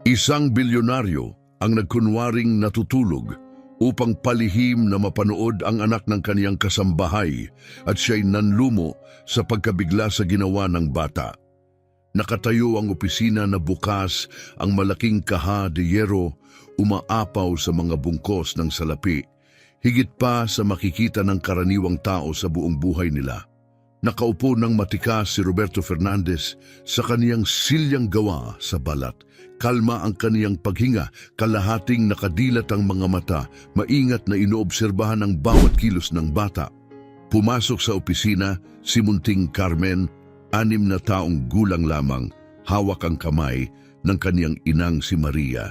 Isang bilyonaryo ang nagkunwaring natutulog upang palihim na mapanood ang anak ng kaniyang kasambahay at siya'y nanlumo sa pagkabigla sa ginawa ng bata. Nakatayo ang opisina na bukas, ang malaking kaha de yero umaapaw sa mga bungkos ng salapi, higit pa sa makikita ng karaniwang tao sa buong buhay nila. Nakaupo ng matikas si Roberto Fernandez sa kaniyang silyang gawa sa balat. Kalma ang kaniyang paghinga, kalahating nakadilat ang mga mata, maingat na inoobserbahan ang bawat kilos ng bata. Pumasok sa opisina si Munting Carmen, 6 na taong gulang lamang, hawak ang kamay ng kaniyang inang si Maria.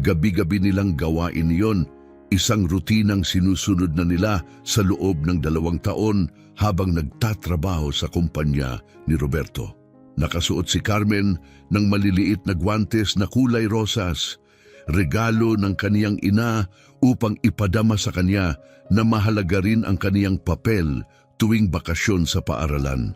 Gabi-gabi nilang gawain iyon, isang rutinang sinusunod na nila sa loob ng 2 taon habang nagtatrabaho sa kumpanya ni Roberto. Nakasuot si Carmen ng maliliit na gwantes na kulay rosas, regalo ng kaniyang ina upang ipadama sa kanya na mahalaga rin ang kaniyang papel tuwing bakasyon sa paaralan.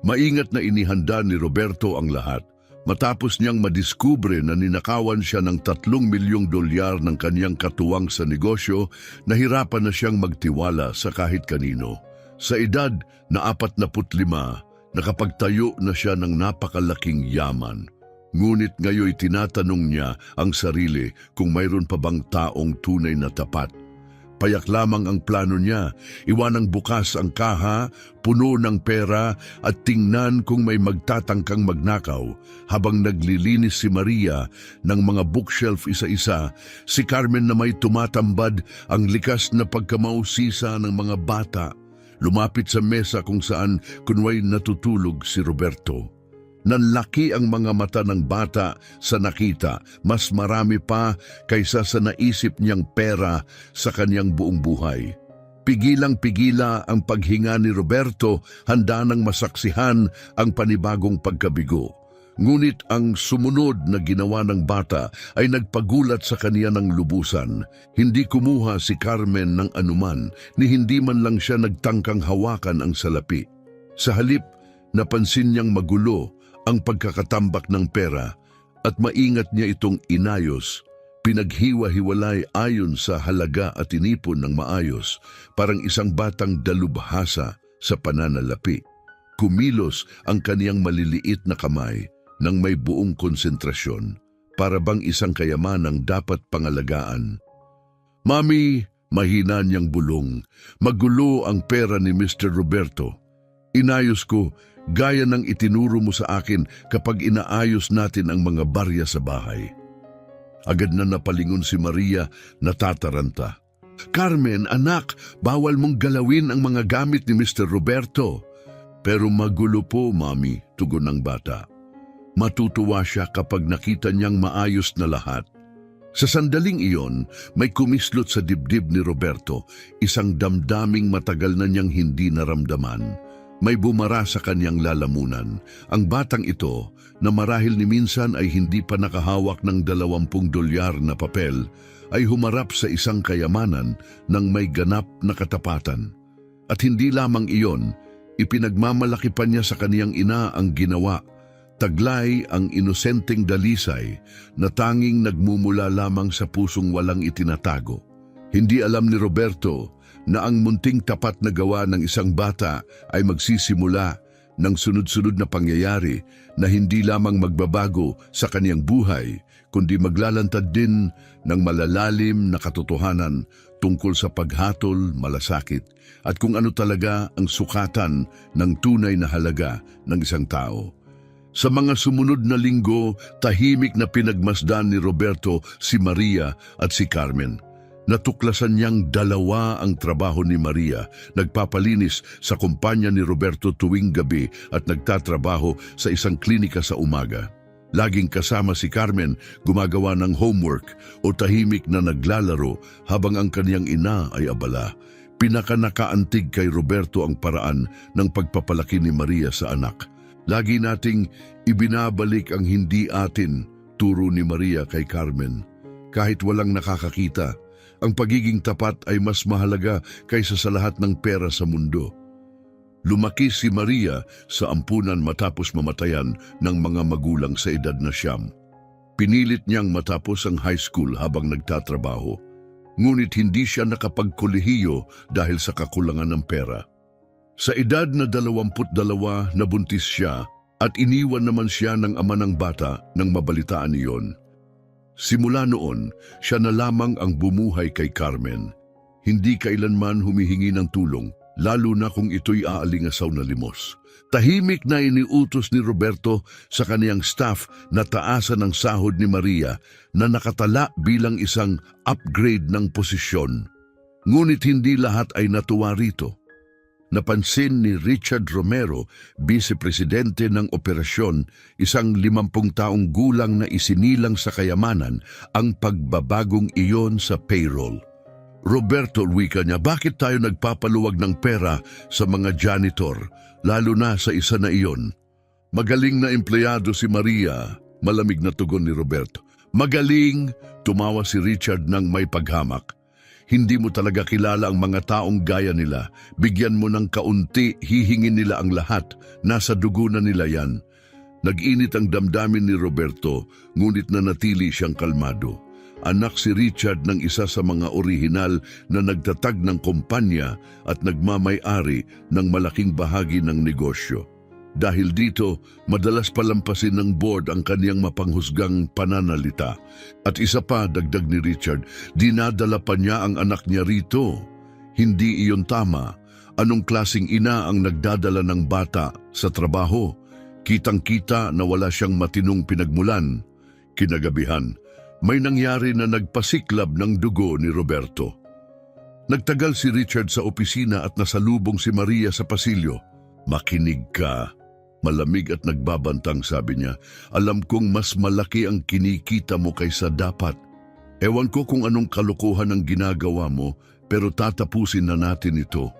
Maingat na inihanda ni Roberto ang lahat matapos niyang madiskubre na ninakawan siya ng 3 milyong dolyar ng kaniyang katuwang sa negosyo. Nahirapan na siyang magtiwala sa kahit kanino. Sa edad na 45, nakapagtayo na siya ng napakalaking yaman. Ngunit ngayoy tinatanong niya ang sarili kung mayroon pa bang taong tunay na tapat. Payak lamang ang plano niya, iwanang bukas ang kaha, puno ng pera at tingnan kung may magtatangkang magnakaw. Habang naglilinis si Maria ng mga bookshelf isa-isa, si Carmen na may tumatambad ang likas na pagkamausisa ng mga bata. Lumapit sa mesa kung saan kunway natutulog si Roberto. Nanlaki ang mga mata ng bata sa nakita, mas marami pa kaysa sa naisip niyang pera sa kanyang buong buhay. Pigilang-pigila ang paghinga ni Roberto, handa nang masaksihan ang panibagong pagkabigo. Ngunit ang sumunod na ginawa ng bata ay nagpagulat sa kaniya ng lubusan. Hindi kumuha si Carmen ng anuman, ni hindi man lang siya nagtangkang hawakan ang salapi. Sa halip, napansin niyang magulo ang pagkakatambak ng pera at maingat niya itong inayos. Pinaghiwa-hiwalay ayon sa halaga at inipon ng maayos, parang isang batang dalubhasa sa pananalapi. Kumilos ang kaniyang maliliit na kamay nang may buong konsentrasyon, para bang isang kayamanang dapat pangalagaan. "Mami," mahina niyang bulong, "magulo ang pera ni Mr. Roberto. Inayos ko, gaya ng itinuro mo sa akin kapag inaayos natin ang mga barya sa bahay." Agad na napalingon si Maria, natataranta. "Carmen, anak, bawal mong galawin ang mga gamit ni Mr. Roberto." "Pero magulo po, Mami," tugon ng bata. Matutuwa siya kapag nakita niyang maayos na lahat. Sa sandaling iyon, may kumislot sa dibdib ni Roberto, isang damdaming matagal na niyang hindi naramdaman. May bumara sa kanyang lalamunan. Ang batang ito, na marahil ni minsan ay hindi pa nakahawak ng 20 dolyar na papel, ay humarap sa isang kayamanan ng may ganap na katapatan. At hindi lamang iyon, ipinagmamalaki pa niya sa kaniyang ina ang ginawa. Taglay ang inosenteng dalisay na tanging nagmumula lamang sa pusong walang itinatago. Hindi alam ni Roberto na ang munting tapat na gawa ng isang bata ay magsisimula ng sunod-sunod na pangyayari na hindi lamang magbabago sa kaniyang buhay, kundi maglalantad din ng malalalim na katotohanan tungkol sa paghatol, malasakit, at kung ano talaga ang sukatan ng tunay na halaga ng isang tao. Sa mga sumunod na linggo, tahimik na pinagmasdan ni Roberto si Maria at si Carmen. Natuklasan niyang dalawa ang trabaho ni Maria, nagpapalinis sa kumpanya ni Roberto tuwing gabi at nagtatrabaho sa isang klinika sa umaga. Laging kasama si Carmen, gumagawa ng homework o tahimik na naglalaro habang ang kaniyang ina ay abala. Pinakanakaantig kay Roberto ang paraan ng pagpapalaki ni Maria sa anak. Lagi nating ibinabalik ang hindi atin, turo ni Maria kay Carmen. Kahit walang nakakakita, ang pagiging tapat ay mas mahalaga kaysa sa lahat ng pera sa mundo. Lumaki si Maria sa ampunan matapos mamatayan ng mga magulang sa edad na 9. Pinilit niyang matapos ang high school habang nagtatrabaho. Ngunit hindi siya nakapagkolehiyo dahil sa kakulangan ng pera. Sa edad na 22, nabuntis siya at iniwan naman siya ng ama ng bata nang mabalitaan iyon. Simula noon, siya na lamang ang bumuhay kay Carmen. Hindi kailanman humihingi ng tulong, lalo na kung ito'y aalingasaw na limos. Tahimik na iniutos ni Roberto sa kaniyang staff na taasan ang sahod ni Maria na nakatala bilang isang upgrade ng posisyon. Ngunit hindi lahat ay natuwa rito. Napansin ni Richard Romero, vice-presidente ng operasyon, isang 50 taong gulang na isinilang sa kayamanan, ang pagbabagong iyon sa payroll. Roberto, wika niya, bakit tayo nagpapaluwag ng pera sa mga janitor, lalo na sa isa na iyon? Magaling na empleyado si Maria, malamig na tugon ni Roberto. Magaling, tumawa si Richard ng may paghamak. Hindi mo talaga kilala ang mga taong gaya nila. Bigyan mo ng kaunti, hihingin nila ang lahat. Nasa dugo na nila yan. Nag-init ang damdamin ni Roberto, ngunit nanatili siyang kalmado. Anak si Richard ng isa sa mga orihinal na nagtatag ng kumpanya at nagmamay-ari ng malaking bahagi ng negosyo. Dahil dito, madalas palampasin ng board ang kaniyang mapanghusgang pananalita. At isa pa, dagdag ni Richard, dinadala pa niya ang anak niya rito. Hindi iyon tama. Anong klasing ina ang nagdadala ng bata sa trabaho? Kitang-kita na wala siyang matinong pinagmulan. Kinagabihan, may nangyari na nagpasiklab ng dugo ni Roberto. Nagtagal si Richard sa opisina at nasalubong si Maria sa pasilyo. Makinig ka. Malamig at nagbabantang sabi niya, alam kong mas malaki ang kinikita mo kaysa dapat. Ewan ko kung anong kalokohan ang ginagawa mo, pero tatapusin na natin ito.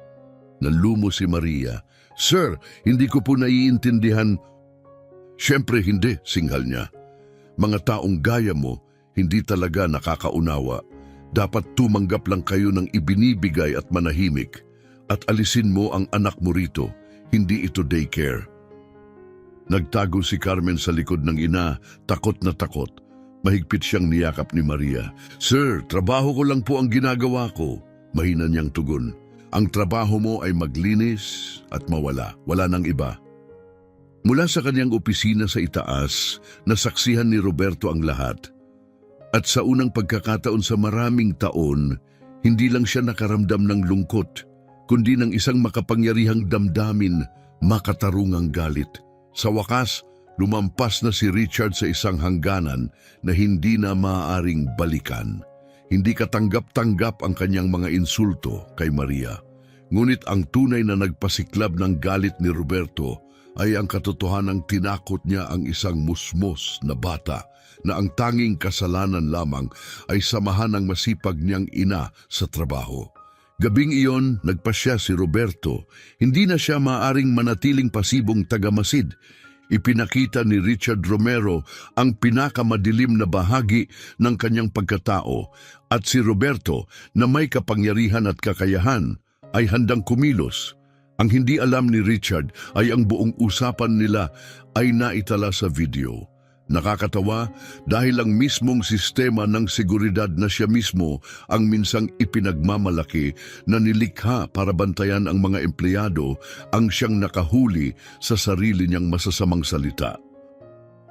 Nalumo si Maria. Sir, hindi ko po naiintindihan. Siyempre hindi, singhal niya. Mga taong gaya mo, hindi talaga nakakaunawa. Dapat tumanggap lang kayo ng ibinibigay at manahimik. At alisin mo ang anak mo rito, hindi ito daycare. Nagtago si Carmen sa likod ng ina, takot na takot. Mahigpit siyang niyakap ni Maria. Sir, trabaho ko lang po ang ginagawa ko. Mahina niyang tugon. Ang trabaho mo ay maglinis at mawala. Wala nang iba. Mula sa kanyang opisina sa itaas, nasaksihan ni Roberto ang lahat. At sa unang pagkakataon sa maraming taon, hindi lang siya nakaramdam ng lungkot, kundi ng isang makapangyarihang damdamin, makatarungang galit. Sa wakas, lumampas na si Richard sa isang hangganan na hindi na maaaring balikan. Hindi katanggap-tanggap ang kanyang mga insulto kay Maria. Ngunit ang tunay na nagpasiklab ng galit ni Roberto ay ang katotohanang tinakot niya ang isang musmos na bata na ang tanging kasalanan lamang ay samahan ng masipag niyang ina sa trabaho. Gabing iyon, nagpasya si Roberto. Hindi na siya maaring manatiling pasibong tagamasid. Ipinakita ni Richard Romero ang pinakamadilim na bahagi ng kanyang pagkatao at si Roberto na may kapangyarihan at kakayahan ay handang kumilos. Ang hindi alam ni Richard ay ang buong usapan nila ay naitala sa video. Nakakatawa dahil ang mismong sistema ng seguridad na siya mismo ang minsang ipinagmamalaki na nilikha para bantayan ang mga empleyado ang siyang nakahuli sa sarili niyang masasamang salita.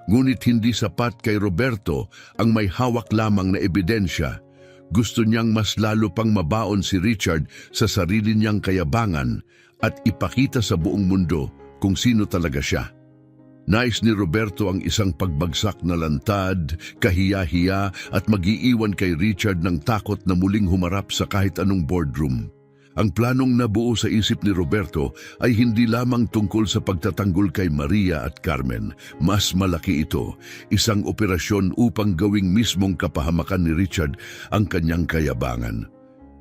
Ngunit hindi sapat kay Roberto ang may hawak lamang na ebidensya. Gusto niyang mas lalo pang mabaon si Richard sa sarili niyang kayabangan at ipakita sa buong mundo kung sino talaga siya. Nais ni Roberto ang isang pagbagsak na lantad, kahiya-hiya at mag-iiwan kay Richard ng takot na muling humarap sa kahit anong boardroom. Ang planong nabuo sa isip ni Roberto ay hindi lamang tungkol sa pagtatanggol kay Maria at Carmen. Mas malaki ito, isang operasyon upang gawing mismong kapahamakan ni Richard ang kanyang kayabangan.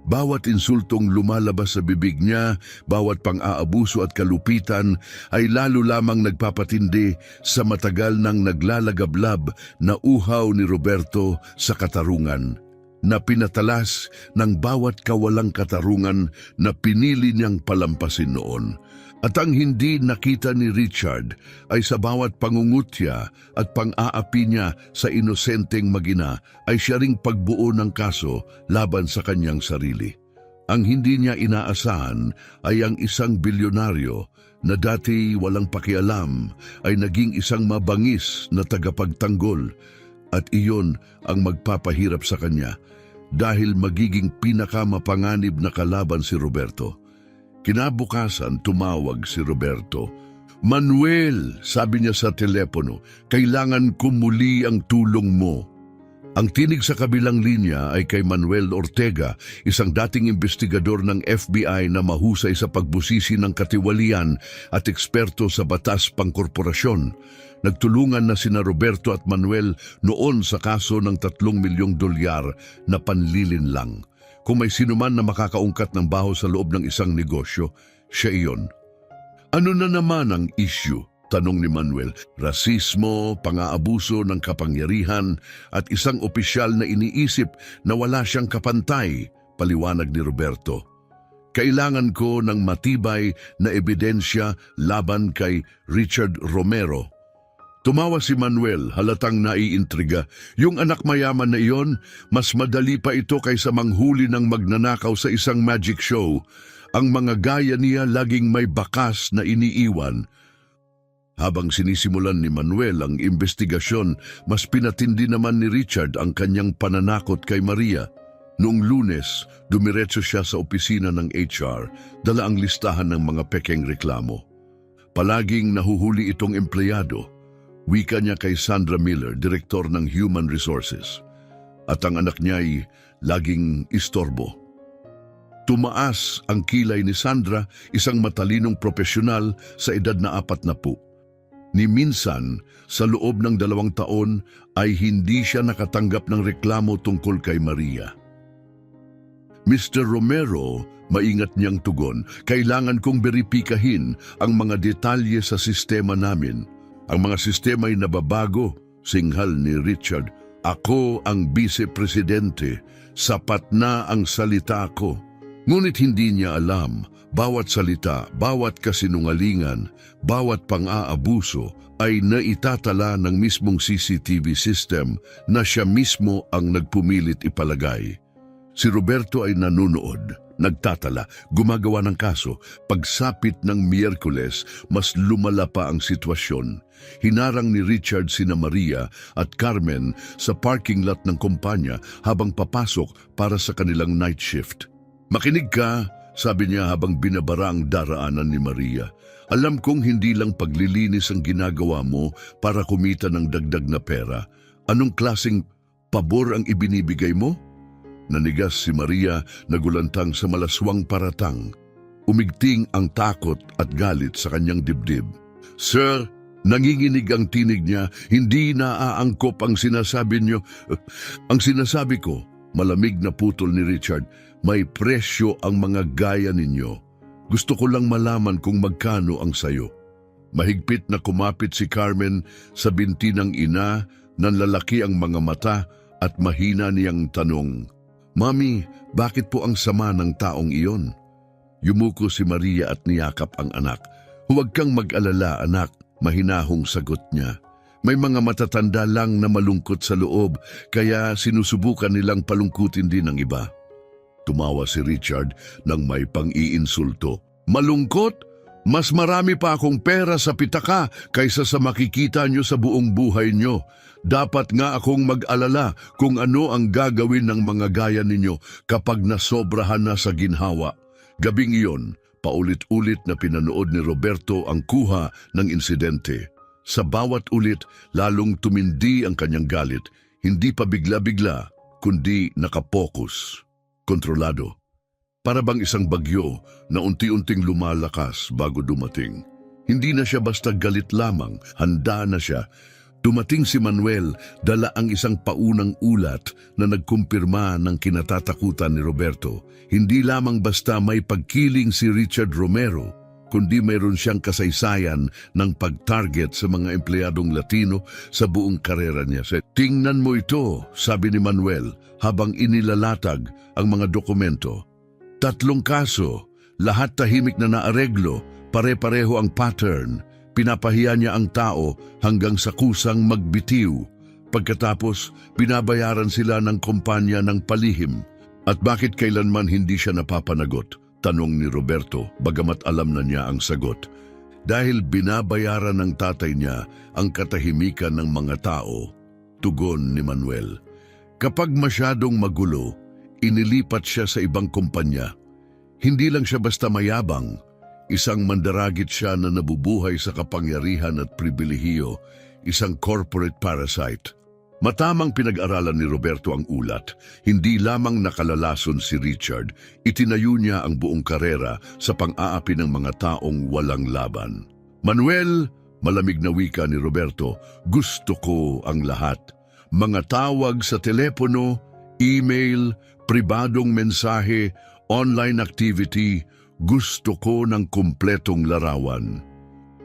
Bawat insultong lumalabas sa bibig niya, bawat pang-aabuso at kalupitan ay lalo lamang nagpapatindi sa matagal nang naglalagablab na uhaw ni Roberto sa katarungan, na pinatalas ng bawat kawalang katarungan na pinili niyang palampasin noon. At ang hindi nakita ni Richard ay sa bawat pangungutya at pang-aapi niya sa inosenteng magina ay siya ring pagbuo ng kaso laban sa kanyang sarili. Ang hindi niya inaasahan ay ang isang bilyonaryo na dati walang pakialam ay naging isang mabangis na tagapagtanggol, at iyon ang magpapahirap sa kanya dahil magiging pinakamapanganib na kalaban si Roberto. Kinabukasan, tumawag si Roberto. "Manuel," sabi niya sa telepono, "kailangan ko muli ang tulong mo." Ang tinig sa kabilang linya ay kay Manuel Ortega, isang dating investigador ng FBI na mahusay sa pagbusisi ng katiwalian at eksperto sa batas pangkorporasyon. Nagtulungan na sina Roberto at Manuel noon sa kaso ng $3 milyong na panlilinlang. Kung may sinuman na makakaungkat ng baho sa loob ng isang negosyo, siya iyon. "Ano na naman ang issue?" tanong ni Manuel. "Rasismo, pang-aabuso ng kapangyarihan at isang opisyal na iniisip na wala siyang kapantay," paliwanag ni Roberto. "Kailangan ko ng matibay na ebidensya laban kay Richard Romero." Tumawa si Manuel, halatang naiintriga. Yung anak mayaman na iyon, mas madali pa ito kaysa manghuli ng magnanakaw sa isang magic show. Ang mga gaya niya laging may bakas na iniiwan. Habang sinisimulan ni Manuel ang investigasyon, mas pinatindi naman ni Richard ang kanyang pananakot kay Maria. Noong Lunes, dumiretso siya sa opisina ng HR, dala ang listahan ng mga pekeng reklamo. Palaging nahuhuli itong empleyado. Wika niya kay Sandra Miller, direktor ng Human Resources. At ang anak niya ay laging istorbo. Tumaas ang kilay ni Sandra, isang matalinong profesional sa edad na 40. Ni minsan, sa loob ng 2 taon ay hindi siya nakatanggap ng reklamo tungkol kay Maria. "Mr. Romero," maingat niyang tugon, "kailangan kong beripikahin ang mga detalye sa sistema namin." "Ang mga sistema ay nababago," singhal ni Richard. "Ako ang vice-presidente. Sapat na ang salita ko." Ngunit hindi niya alam, bawat salita, bawat kasinungalingan, bawat pang-aabuso ay naitatala ng mismong CCTV system na siya mismo ang nagpumilit ipalagay. Si Roberto ay nanunood, nagtatala, gumagawa ng kaso. Pagsapit ng Miyerkules, mas lumala pa ang sitwasyon. Hinarang ni Richard sina Maria at Carmen sa parking lot ng kumpanya habang papasok para sa kanilang night shift. "Makinig ka," sabi niya habang binabara ang daraanan ni Maria. "Alam kong hindi lang paglilinis ang ginagawa mo para kumita ng dagdag na pera. Anong klaseng pabor ang ibinibigay mo?" Nanigas si Maria, nagulantang sa malaswang paratang. Umigting ang takot at galit sa kanyang dibdib. "Sir," nanginginig ang tinig niya, "hindi naaangkop ang sinasabi niyo." "Ang sinasabi ko," malamig na putol ni Richard, "may presyo ang mga gaya ninyo. Gusto ko lang malaman kung magkano ang sayo." Mahigpit na kumapit si Carmen sa binti ng ina, nanlalaki ang mga mata at mahina niyang tanong, "Mami, bakit po ang sama ng taong iyon?" Yumuko si Maria at niyakap ang anak. "Huwag kang mag-alala, anak," mahinahong sagot niya. "May mga matatanda lang na malungkot sa loob, kaya sinusubukan nilang palungkutin din ng iba." Tumawa si Richard nang may pang-iinsulto. "Malungkot? Mas marami pa akong pera sa pitaka kaysa sa makikita nyo sa buong buhay nyo. Dapat nga akong mag-alala kung ano ang gagawin ng mga gaya ninyo kapag nasobrahan na sa ginhawa." Gabing iyon, paulit-ulit na pinanood ni Roberto ang kuha ng insidente. Sa bawat ulit, lalong tumindi ang kanyang galit, hindi pa bigla-bigla, kundi nakapokus, kontrolado. Para bang isang bagyo na unti-unting lumalakas bago dumating. Hindi na siya basta galit lamang, handa na siya. Dumating si Manuel, dala ang isang paunang ulat na nagkumpirma ng kinatatakutan ni Roberto. Hindi lamang basta may pagkiling si Richard Romero, kundi mayroon siyang kasaysayan ng pag-target sa mga empleyadong Latino sa buong karera niya. "Tingnan mo ito," sabi ni Manuel habang inilalatag ang mga dokumento. 3 kaso, lahat tahimik na naareglo, Pare-pareho ang pattern. Pinapahiya niya ang tao hanggang sa kusang magbitiw. Pagkatapos, binabayaran sila ng kumpanya ng palihim. At bakit kailanman hindi siya napapanagot? Tanong ni Roberto, bagamat alam na niya ang sagot. Dahil binabayaran ng tatay niya ang katahimikan ng mga tao. Tugon ni Manuel. Kapag masyadong magulo, inilipat siya sa ibang kumpanya. Hindi lang siya basta mayabang. Isang mandaragit siya na nabubuhay sa kapangyarihan at pribilehiyo, isang corporate parasite. Matamang pinag-aralan ni Roberto ang ulat. Hindi lamang nakalalason si Richard, itinayo niya ang buong karera sa pang-aapi ng mga taong walang laban. Manuel, malamig na wika ni Roberto, gusto ko ang lahat. Mga tawag sa telepono, email, pribadong mensahe, online activity, gusto ko ng kumpletong larawan.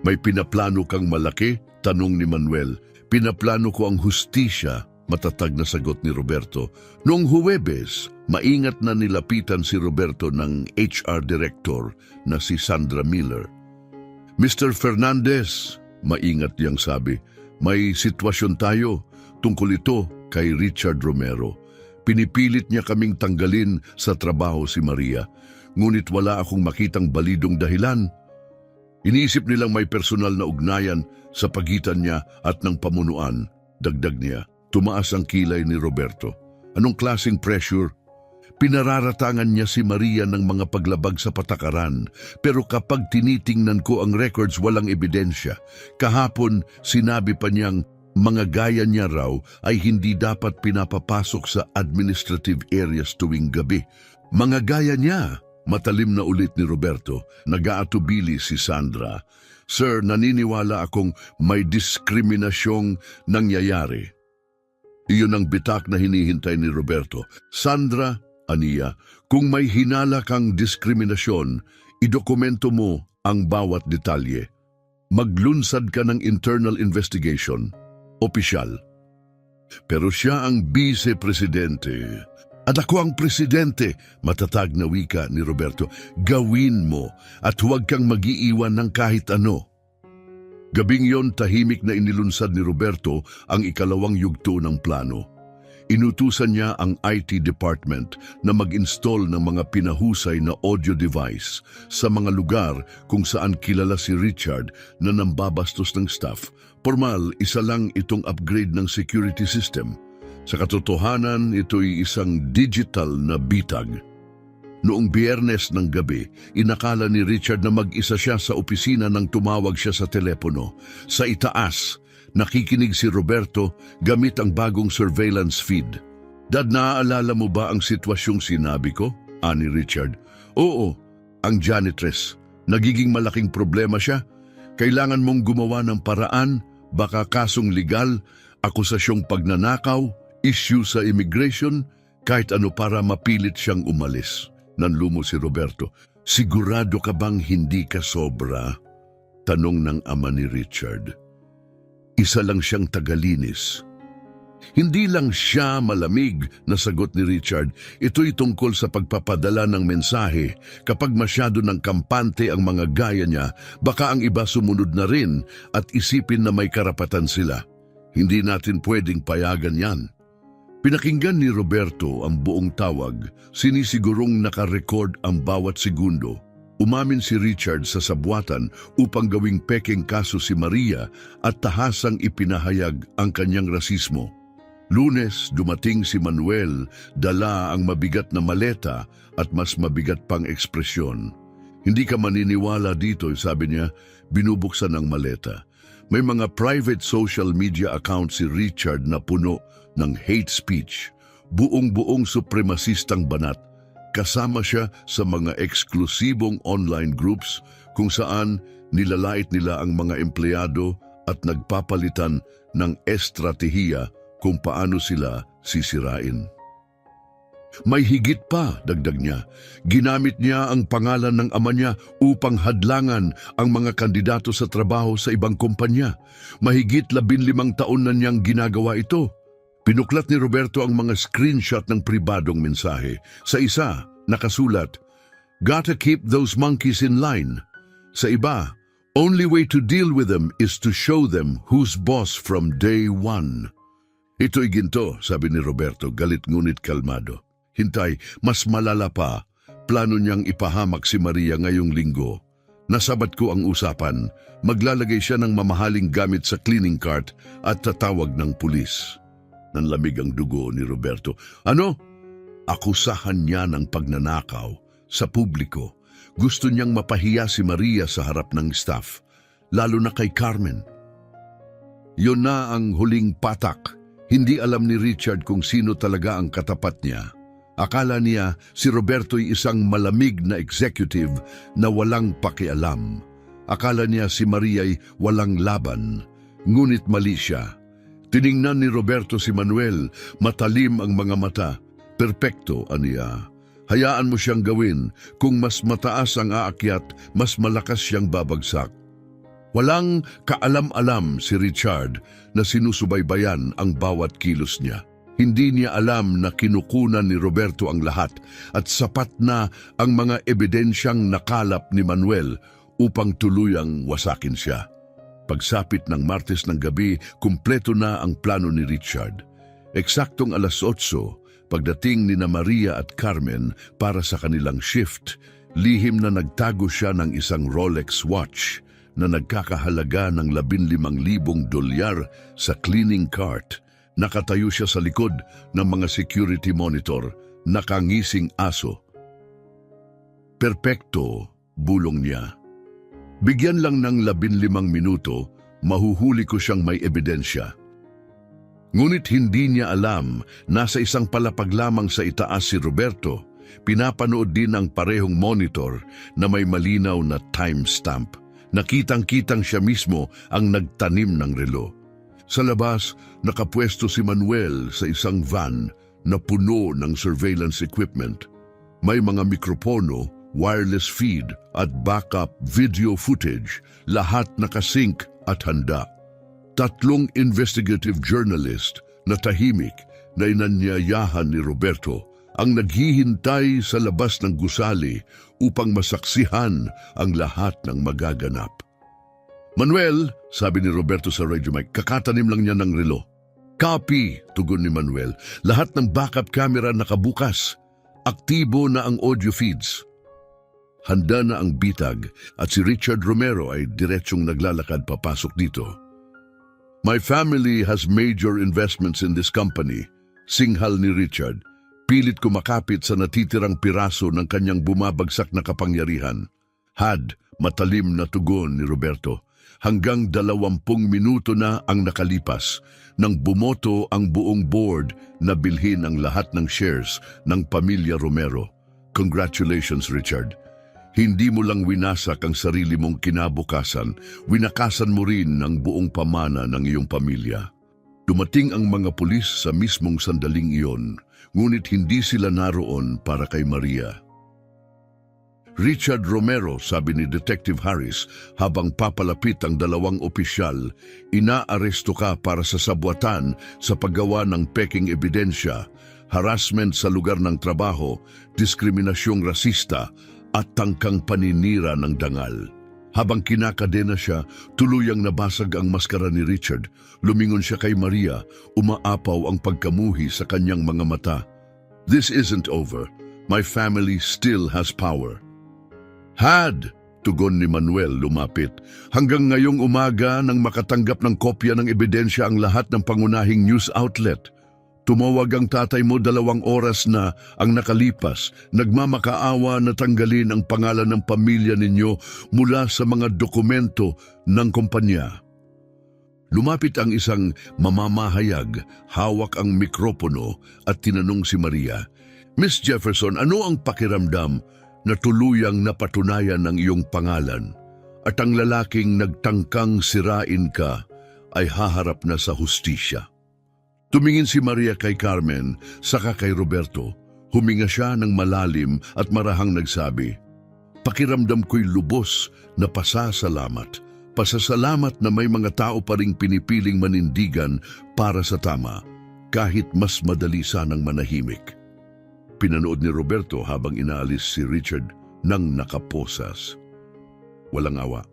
May pinaplano kang malaki? Tanong ni Manuel. Pinaplano ko ang hustisya, matatag na sagot ni Roberto. Noong Huwebes, maingat na nilapitan si Roberto ng HR Director na si Sandra Miller. Mr. Fernandez, maingat niyang sabi, may sitwasyon tayo tungkol ito kay Richard Romero. Pinipilit niya kaming tanggalin sa trabaho si Maria, ngunit wala akong makitang balidong dahilan. Iniisip nilang may personal na ugnayan sa pagitan niya at ng pamunuan. Dagdag niya, tumaas ang kilay ni Roberto. Anong klaseng pressure? Pinararatangan niya si Maria ng mga paglabag sa patakaran, pero kapag tinitingnan ko ang records walang ebidensya. Kahapon sinabi pa niyang mga gaya niya raw ay hindi dapat pinapapasok sa administrative areas tuwing gabi. Mga gaya niya, matalim na ulit ni Roberto, nag-aatubili si Sandra. Sir, naniniwala akong may diskriminasyong nangyayari. Iyon ang bitak na hinihintay ni Roberto. Sandra, aniya, kung may hinala kang diskriminasyon, idokumento mo ang bawat detalye. Maglunsad ka ng internal investigation. Opisyal. Pero siya ang vice-presidente. At ako ang presidente, matatag na wika ni Roberto. Gawin mo at huwag kang mag-iiwan ng kahit ano. Gabing yon, tahimik na inilunsad ni Roberto ang ikalawang yugto ng plano. Inutusan niya ang IT department na mag-install ng mga pinahusay na audio device sa mga lugar kung saan kilala si Richard na nambabastos ng staff. Formal, isa lang itong upgrade ng security system. Sa katotohanan, ito'y isang digital na bitag. Noong Biyernes ng gabi, inakala ni Richard na mag-isa siya sa opisina nang tumawag siya sa telepono. Sa itaas, nakikinig si Roberto gamit ang bagong surveillance feed. Dad, naaalala mo ba ang sitwasyong sinabi ko? Ani Richard. Oo, ang janitress. Nagiging malaking problema siya. Kailangan mong gumawa ng paraan, baka kasong legal, akusasyong pagnanakaw, issue sa immigration, kahit ano para mapilit siyang umalis. Nanlumo si Roberto. Sigurado ka bang hindi ka sobra? Tanong ng ama ni Richard. Isa lang siyang tagalinis. Hindi lang siya malamig, na sagot ni Richard. Ito'y tungkol sa pagpapadala ng mensahe. Kapag masyado ng kampante ang mga gaya niya, baka ang iba sumunod na rin at isipin na may karapatan sila. Hindi natin pwedeng payagan yan. Pinakinggan ni Roberto ang buong tawag, sinisigurong nakarecord ang bawat segundo. Umamin si Richard sa sabwatan upang gawing pekeng kaso si Maria at tahasang ipinahayag ang kanyang rasismo. Lunes, dumating si Manuel, dala ang mabigat na maleta at mas mabigat pang ekspresyon. Hindi ka maniniwala dito, sabi niya, binubuksan ang maleta. May mga private social media account si Richard na puno ng hate speech, buong-buong supremasistang banat. Kasama siya sa mga eksklusibong online groups kung saan nilalait nila ang mga empleyado at nagpapalitan ng estratehiya kung paano sila sisirain. May higit pa, dagdag niya. Ginamit niya ang pangalan ng ama niya upang hadlangan ang mga kandidato sa trabaho sa ibang kumpanya. Mahigit 15 taon na niyang ginagawa ito. Pinuklat ni Roberto ang mga screenshot ng pribadong mensahe. Sa isa, nakasulat, "Gotta keep those monkeys in line." Sa iba, only way to deal with them is to show them who's boss from day one. Ito'y ginto, sabi ni Roberto, galit ngunit kalmado. Hintay, mas malala pa. Plano niyang ipahamak si Maria ngayong linggo. Nasabat ko ang usapan, maglalagay siya ng mamahaling gamit sa cleaning cart at tatawag ng pulis. Nanlamig ang dugo ni Roberto. Ano? Akusahan niya ng pagnanakaw sa publiko. Gusto niyang mapahiya si Maria sa harap ng staff, lalo na kay Carmen. Yun na ang huling patak. Hindi alam ni Richard kung sino talaga ang katapat niya. Akala niya si Roberto'y isang malamig na executive na walang pakialam. Akala niya si Maria'y walang laban, ngunit mali siya. Tiningnan ni Roberto si Manuel, matalim ang mga mata. Perpekto, aniya. Hayaan mo siyang gawin. Kung mas mataas ang aakyat, mas malakas siyang babagsak. Walang kaalam-alam si Richard na sinusubaybayan ang bawat kilos niya. Hindi niya alam na kinukunan ni Roberto ang lahat at sapat na ang mga ebidensyang nakalap ni Manuel upang tuluyang wasakin siya. Pagsapit ng Martes ng gabi, kumpleto na ang plano ni Richard. Eksaktong alas 8, pagdating ni Maria at Carmen para sa kanilang shift, lihim na nagtago siya ng isang Rolex watch na nagkakahalaga ng 15,000 dolyar sa cleaning cart. Nakatayo siya sa likod ng mga security monitor, nakangising aso. Perpekto, bulong niya. Bigyan lang ng 15 minuto, mahuhuli ko siyang may ebidensya. Ngunit hindi niya alam, nasa isang palapag lamang sa itaas si Roberto, pinapanood din ang parehong monitor na may malinaw na timestamp. Nakitang-kitang siya mismo ang nagtanim ng relo. Sa labas, nakapwesto si Manuel sa isang van na puno ng surveillance equipment. May mga mikropono, wireless feed at backup video footage, lahat nakasync at handa. 3 investigative journalist na tahimik na inanyayahan ni Roberto ang naghihintay sa labas ng gusali upang masaksihan ang lahat ng magaganap. Manuel, sabi ni Roberto sa radio mic, kakatanim lang niya ng relo. Copy, tugon ni Manuel. Lahat ng backup camera nakabukas. Aktibo na ang audio feeds. Handa na ang bitag at si Richard Romero ay diretsyong naglalakad papasok dito. My family has major investments in this company, singhal ni Richard. Pilit kumakapit sa natitirang piraso ng kanyang bumabagsak na kapangyarihan. Had, matalim na tugon ni Roberto. Hanggang 20 minuto na ang nakalipas nang bumoto ang buong board na bilhin ang lahat ng shares ng pamilya Romero. Congratulations, Richard. Hindi mo lang winasak ang sarili mong kinabukasan, winakasan mo rin ang buong pamana ng iyong pamilya. Dumating ang mga pulis sa mismong sandaling iyon, ngunit hindi sila naroon para kay Maria. Richard Romero, sabi ni Detective Harris habang papalapit ang 2 opisyal, inaaresto ka para sa sabwatan sa paggawa ng peking ebidensya, harassment sa lugar ng trabaho, diskriminasyong rasista at tangkang paninira ng dangal. Habang kinakadena siya, tuluyang nabasag ang maskara ni Richard. Lumingon siya kay Maria, umaapaw ang pagkamuhi sa kanyang mga mata. This isn't over. My family still has power. Had, tugon ni Manuel lumapit. Hanggang ngayong umaga nang makatanggap ng kopya ng ebidensya ang lahat ng pangunahing news outlet. Tumawag ang tatay mo 2 oras na ang nakalipas, nagmamakaawa na tanggalin ang pangalan ng pamilya ninyo mula sa mga dokumento ng kumpanya. Lumapit ang isang mamamahayag, hawak ang mikropono at tinanong si Maria, Miss Jefferson, ano ang pakiramdam na tuluyang napatunayan ang iyong pangalan at ang lalaking nagtangkang sirain ka ay haharap na sa hustisya? Tumingin si Maria kay Carmen, saka kay Roberto. Huminga siya ng malalim at marahang nagsabi, pakiramdam ko'y lubos na pasasalamat. Pasasalamat na may mga tao pa ring pinipiling manindigan para sa tama, kahit mas madali sanang manahimik. Pinanood ni Roberto habang inaalis si Richard nang nakaposas. walang awa.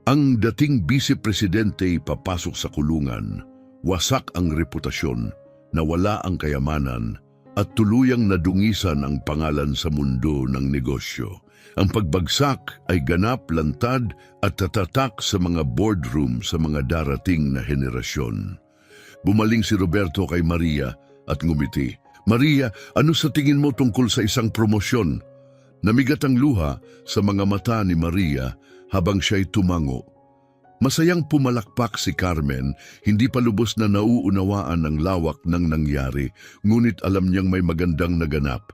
Ang dating vice-presidente papasok sa kulungan, wasak ang reputasyon, nawala ang kayamanan, at tuluyang nadungisan ang pangalan sa mundo ng negosyo. Ang pagbagsak ay ganap, lantad at tatatak sa mga boardroom sa mga darating na henerasyon. Bumaling si Roberto kay Maria at ngumiti. Maria, ano sa tingin mo tungkol sa isang promosyon? Namigat ang luha sa mga mata ni Maria habang siya'y tumango. Masayang pumalakpak si Carmen, hindi pa lubos na nauunawaan ang lawak ng nangyari, ngunit alam niyang may magandang naganap.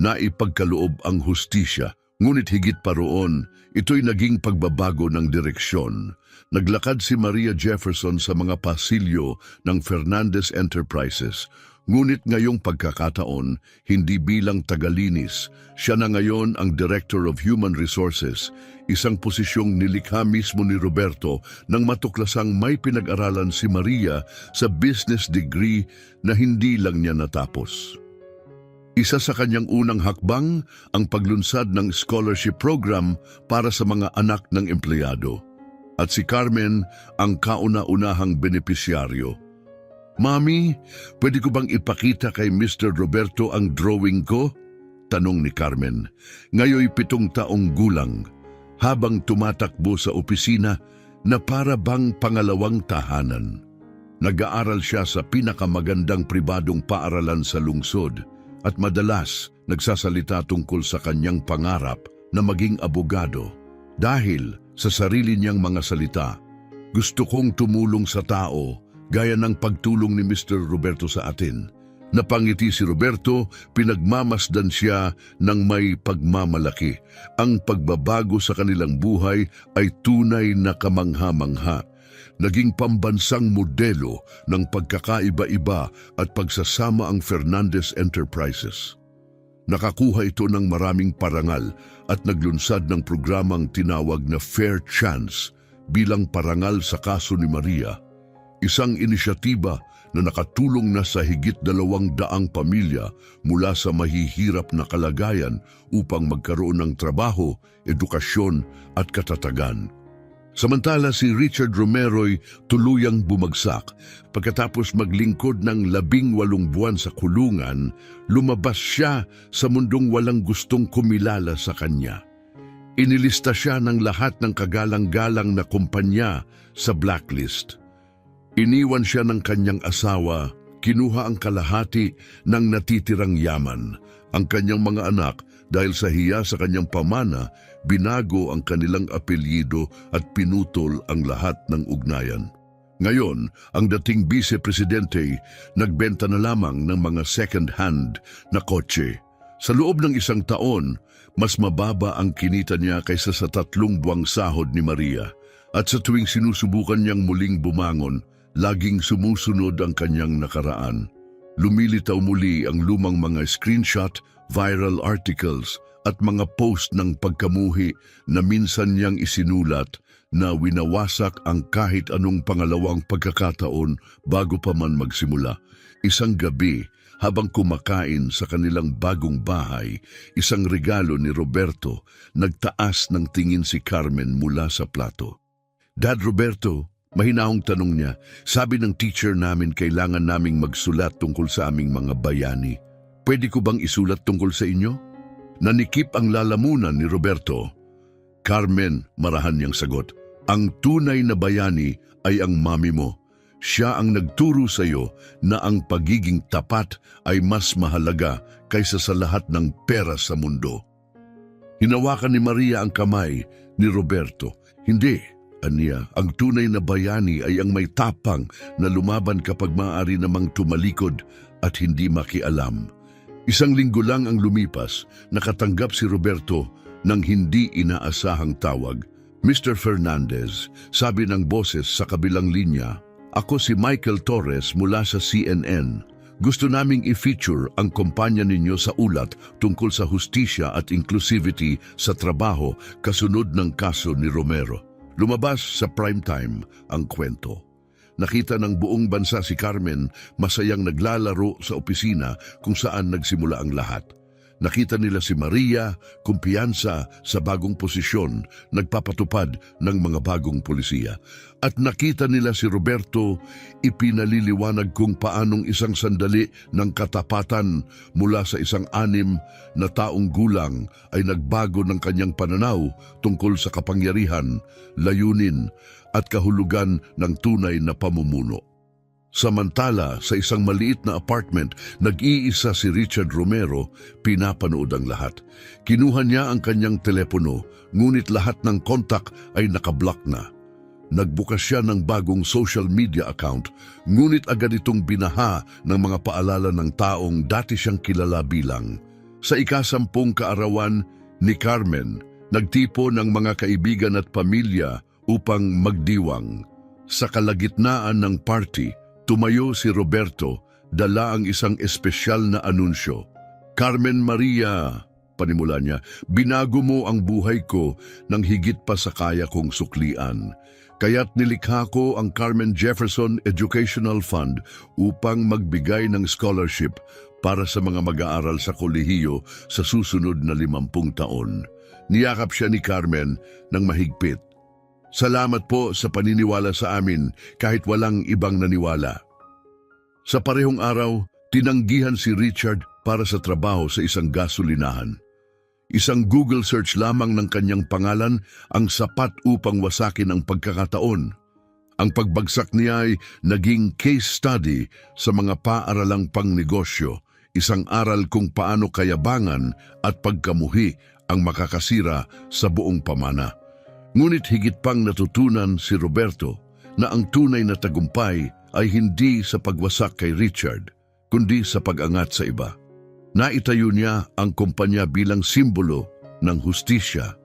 Naipagkaloob ang hustisya, ngunit higit pa roon, ito'y naging pagbabago ng direksyon. Naglakad si Maria Jefferson sa mga pasilyo ng Fernandez Enterprises, ngunit ngayong pagkakataon, hindi bilang tagalinis, siya na ngayon ang Director of Human Resources, isang posisyong nilikha mismo ni Roberto nang matuklasang may pinag-aralan si Maria sa business degree na hindi lang niya natapos. Isa sa kanyang unang hakbang ang paglunsad ng scholarship program para sa mga anak ng empleyado. At si Carmen ang kauna-unahang benepisyaryo. Mami, pwede ko bang ipakita kay Mr. Roberto ang drawing ko? Tanong ni Carmen. Ngayoy 7 taong gulang, habang tumatakbo sa opisina na para bang pangalawang tahanan. Nag-aaral siya sa pinakamagandang pribadong paaralan sa lungsod at madalas nagsasalita tungkol sa kanyang pangarap na maging abogado. Dahil sa sarili niyang mga salita, gusto kong tumulong sa tao, gaya ng pagtulong ni Mr. Roberto sa atin. Napangiti si Roberto, pinagmamasdan siya ng may pagmamalaki. Ang pagbabago sa kanilang buhay ay tunay na kamangha-mangha. Naging pambansang modelo ng pagkakaiba-iba at pagsasama ang Fernandez Enterprises. Nakakuha ito ng maraming parangal at naglunsad ng programang tinawag na Fair Chance bilang parangal sa kaso ni Maria. Isang inisyatiba na nakatulong na sa higit 200 pamilya mula sa mahihirap na kalagayan upang magkaroon ng trabaho, edukasyon at katatagan. Samantala si Richard Romero'y tuluyang bumagsak. Pagkatapos maglingkod ng 18 buwan sa kulungan, lumabas siya sa mundong walang gustong kumilala sa kanya. Inilista siya ng lahat ng kagalang-galang na kumpanya sa blacklist. Iniwan siya ng kanyang asawa, kinuha ang kalahati ng natitirang yaman. Ang kanyang mga anak, dahil sa hiya sa kanyang pamana, binago ang kanilang apelyido at pinutol ang lahat ng ugnayan. Ngayon, ang dating vice-presidente nagbenta na lamang ng mga second-hand na kotse. Sa loob ng 1 taon, mas mababa ang kinita niya kaysa sa 3 buwang sahod ni Maria. At sa tuwing sinusubukan niyang muling bumangon, laging sumusunod ang kanyang nakaraan. Lumilitaw muli ang lumang mga screenshot, viral articles at mga post ng pagkamuhi na minsan niyang isinulat na winawasak ang kahit anong pangalawang pagkakataon bago pa man magsimula. Isang gabi, habang kumakain sa kanilang bagong bahay, isang regalo ni Roberto, nagtaas ng tingin si Carmen mula sa plato. Dad Roberto, mahinahong tanong niya, sabi ng teacher namin kailangan naming magsulat tungkol sa aming mga bayani. Pwede ko bang isulat tungkol sa inyo? Nanikip ang lalamunan ni Roberto. Carmen, marahan niyang sagot, ang tunay na bayani ay ang mami mo. Siya ang nagturo sa iyo na ang pagiging tapat ay mas mahalaga kaysa sa lahat ng pera sa mundo. Hinawakan ni Maria ang kamay ni Roberto. Hindi, aniya, ang tunay na bayani ay ang may tapang na lumaban kapag maaari namang tumalikod at hindi makialam. 1 linggo lang ang lumipas, nakatanggap si Roberto ng hindi inaasahang tawag. Mr. Fernandez, sabi ng boses sa kabilang linya, ako si Michael Torres mula sa CNN. Gusto naming i-feature ang kumpanya ninyo sa ulat tungkol sa hustisya at inclusivity sa trabaho kasunod ng kaso ni Romero. Lumabas sa primetime ang kwento. Nakita ng buong bansa si Carmen, masayang naglalaro sa opisina kung saan nagsimula ang lahat. Nakita nila si Maria, kumpiyansa sa bagong posisyon, nagpapatupad ng mga bagong polisiya. At nakita nila si Roberto, ipinaliliwanag kung paanong isang sandali ng katapatan mula sa isang 6 na taong gulang ay nagbago ng kanyang pananaw tungkol sa kapangyarihan, layunin at kahulugan ng tunay na pamumuno. Samantala, sa isang maliit na apartment, nag-iisa si Richard Romero, pinapanood ang lahat. Kinuha niya ang kanyang telepono, ngunit lahat ng kontak ay nakablock na. Nagbukas siya ng bagong social media account, ngunit agad itong binaha ng mga paalala ng taong dati siyang kilala bilang. Sa ika-10 kaarawan ni Carmen, nagtipo ng mga kaibigan at pamilya upang magdiwang. Sa kalagitnaan ng party, tumayo si Roberto, dala ang isang espesyal na anunsyo. Carmen Maria, panimula niya, binago mo ang buhay ko nang higit pa sa kaya kong suklian. Kaya't nilikha ko ang Carmen Jefferson Educational Fund upang magbigay ng scholarship para sa mga mag-aaral sa kolehiyo sa susunod na 50 taon. Niyakap siya ni Carmen ng mahigpit. Salamat po sa paniniwala sa amin kahit walang ibang naniwala. Sa parehong araw, tinanggihan si Richard para sa trabaho sa isang gasolinahan. Isang Google search lamang ng kanyang pangalan ang sapat upang wasakin ang pagkakataon. Ang pagbagsak niya ay naging case study sa mga paaralang pangnegosyo, isang aral kung paano kayabangan at pagkamuhi ang makakasira sa buong pamana. Ngunit higit pang natutunan si Roberto na ang tunay na tagumpay ay hindi sa pagwasak kay Richard, kundi sa pag-angat sa iba. Naitayo niya ang kumpanya bilang simbolo ng hustisya,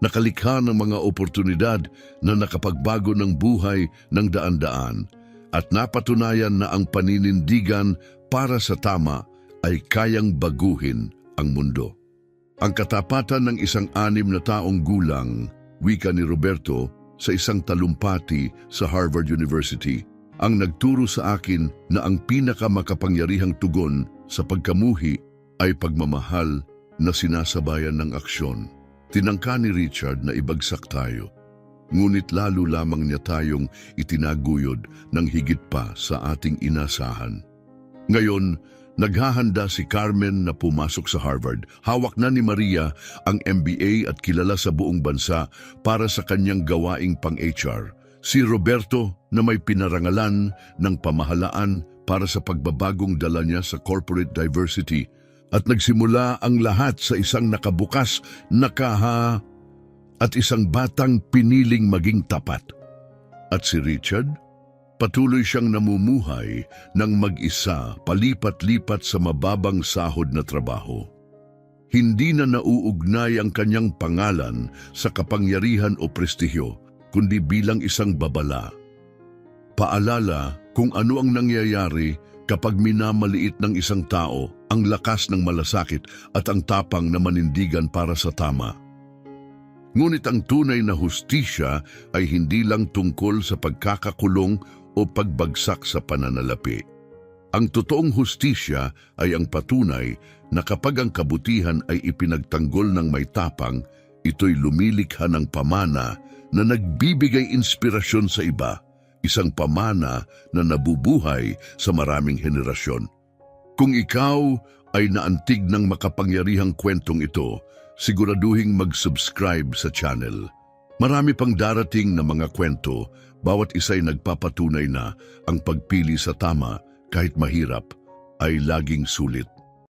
nakalikha ng mga oportunidad na nakapagbago ng buhay ng daan-daan, at napatunayan na ang paninindigan para sa tama ay kayang baguhin ang mundo. Ang katapatan ng isang 6 na taong gulang, wika ni Roberto sa isang talumpati sa Harvard University, ang nagturo sa akin na ang pinakamakapangyarihang tugon sa pagkamuhi ay pagmamahal na sinasabayan ng aksyon. Tinangka ni Richard na ibagsak tayo, ngunit lalo lamang niya tayong itinaguyod ng higit pa sa ating inasahan. Ngayon, naghahanda si Carmen na pumasok sa Harvard. Hawak na ni Maria ang MBA at kilala sa buong bansa para sa kanyang gawaing pang-HR. Si Roberto na may pinarangalan ng pamahalaan para sa pagbabagong dala niya sa corporate diversity, at nagsimula ang lahat sa isang nakabukas na kaha at isang batang piniling maging tapat. At si Richard, patuloy siyang namumuhay ng mag-isa, palipat-lipat sa mababang sahod na trabaho. Hindi na nauugnay ang kanyang pangalan sa kapangyarihan o prestihyo, kundi bilang isang babala. Paalala kung ano ang nangyayari kapag minamaliit ng isang tao ang lakas ng malasakit at ang tapang na manindigan para sa tama. Ngunit ang tunay na hustisya ay hindi lang tungkol sa pagkakakulong o pagbagsak sa pananalapi. Ang totoong hustisya ay ang patunay na kapag ang kabutihan ay ipinagtanggol ng may tapang, ito'y lumilikha ng pamana na nagbibigay inspirasyon sa iba, isang pamana na nabubuhay sa maraming henerasyon. Kung ikaw ay naantig ng makapangyarihang kwentong ito, siguraduhing mag-subscribe sa channel. Marami pang darating na mga kwento, bawat isa'y nagpapatunay na ang pagpili sa tama kahit mahirap ay laging sulit.